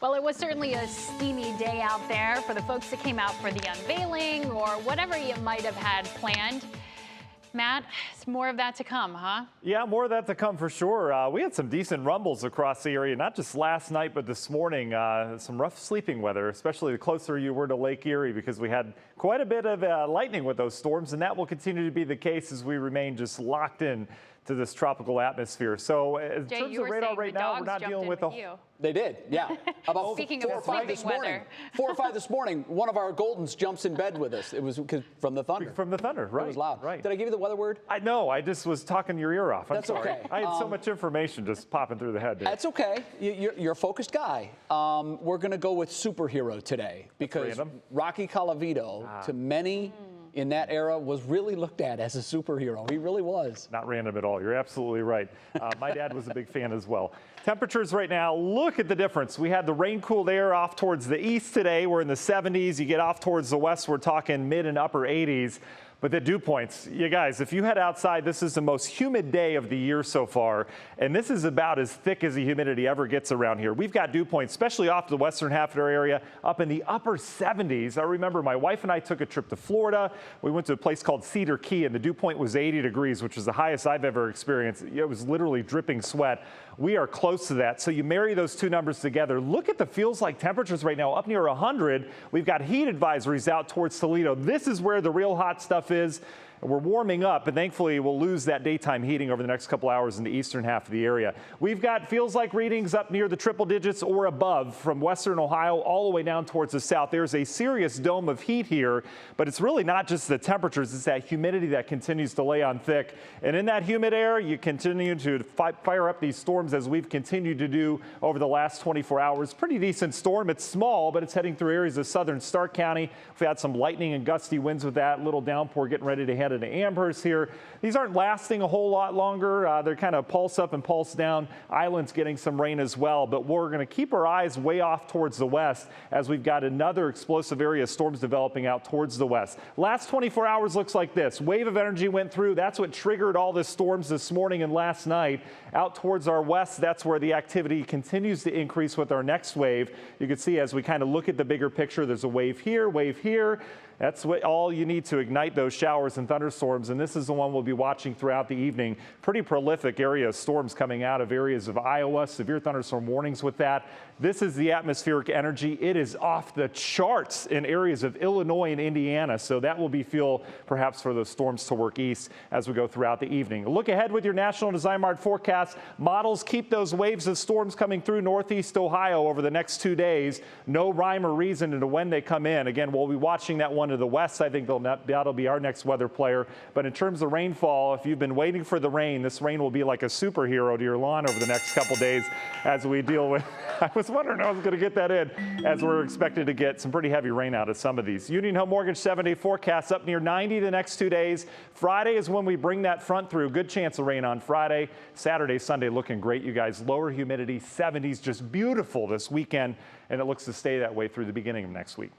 Well, it was certainly a steamy day out there for the folks that came out for the unveiling or whatever you might have had planned. Matt, it's more of that to come, huh? Yeah, more of that to come for sure. We had some decent rumbles across the area, not just last night, but this morning. Some rough sleeping weather, especially the closer you were to Lake Erie, because we had quite a bit of lightning with those storms, and that will continue to be the case as we remain just locked in to this tropical atmosphere. So in Jay, terms of radar right now, we're not dealing with They did, yeah. About Speaking 4 of or 5 sleeping this morning. weather. 4 or 5 this morning, one of our Goldens jumps in bed with us. It was from the thunder. From the thunder, right? It was loud. Right. Did I give you the weather word? I know. I just was talking your ear off. I'm That's sorry. okay. I had so much information just popping through the head. Dude. That's okay. You're a focused guy. We're going to go with superhero today because Rocky Colavito, to many in that era, was really looked at as a superhero. He really was. Not random at all. You're absolutely right. My dad was a big fan as well. Temperatures right now, look at the difference. We had the rain-cooled air off towards the east today. We're in the 70s. You get off towards the west, we're talking mid and upper 80s. But the dew points, you guys, if you head outside, this is the most humid day of the year so far. And this is about as thick as the humidity ever gets around here. We've got dew points, especially off the western half of our area, up in the upper 70s. I remember my wife and I took a trip to Florida. We went to a place called Cedar Key, and the dew point was 80 degrees, which is the highest I've ever experienced. It was literally dripping sweat. We are close to that. So you marry those two numbers together. Look at the feels like temperatures right now, up near 100. We've got heat advisories out towards Toledo. This is where the real hot stuff is. We're warming up, and thankfully we'll lose that daytime heating over the next couple hours in the eastern half of the area. We've got feels like readings up near the triple digits or above from western Ohio all the way down towards the south. There's a serious dome of heat here, but it's really not just the temperatures, it's that humidity that continues to lay on thick. And in that humid air, you continue to fire up these storms as we've continued to do over the last 24 hours. Pretty decent storm. It's small, but it's heading through areas of southern Stark County. We've had some lightning and gusty winds with that. Little downpour getting ready to head into Amherst here. These aren't lasting a whole lot longer. They're kind of pulse up and pulse down. Islands getting some rain as well, but we're going to keep our eyes way off towards the west as we've got another explosive area of storms developing out towards the west. Last 24 hours looks like this. Wave of energy went through. That's what triggered all the storms this morning and last night. Out towards our west, that's where the activity continues to increase with our next wave. You can see as we kind of look at the bigger picture, there's a wave here, wave here. That's all you need to ignite those showers and thunderstorms, and this is the one we'll be watching throughout the evening. Pretty prolific area of storms coming out of areas of Iowa. Severe thunderstorm warnings with that. This is the atmospheric energy. It is off the charts in areas of Illinois and Indiana, so that will be fuel perhaps for those storms to work east as we go throughout the evening. Look ahead with your National Design Mart forecast. Models keep those waves of storms coming through northeast Ohio over the next 2 days. No rhyme or reason into when they come in. Again, we'll be watching that one to the west. I think that'll be our next weather player. But in terms of rainfall, if you've been waiting for the rain, this rain will be like a superhero to your lawn over the next couple days as we deal with. I was wondering how I was going to get that in as we're expected to get some pretty heavy rain out of some of these. Union Home Mortgage 7-day forecast up near 90 the next 2 days. Friday is when we bring that front through. Good chance of rain on Friday. Saturday, Sunday looking great, you guys. Lower humidity, 70s, just beautiful this weekend, and it looks to stay that way through the beginning of next week.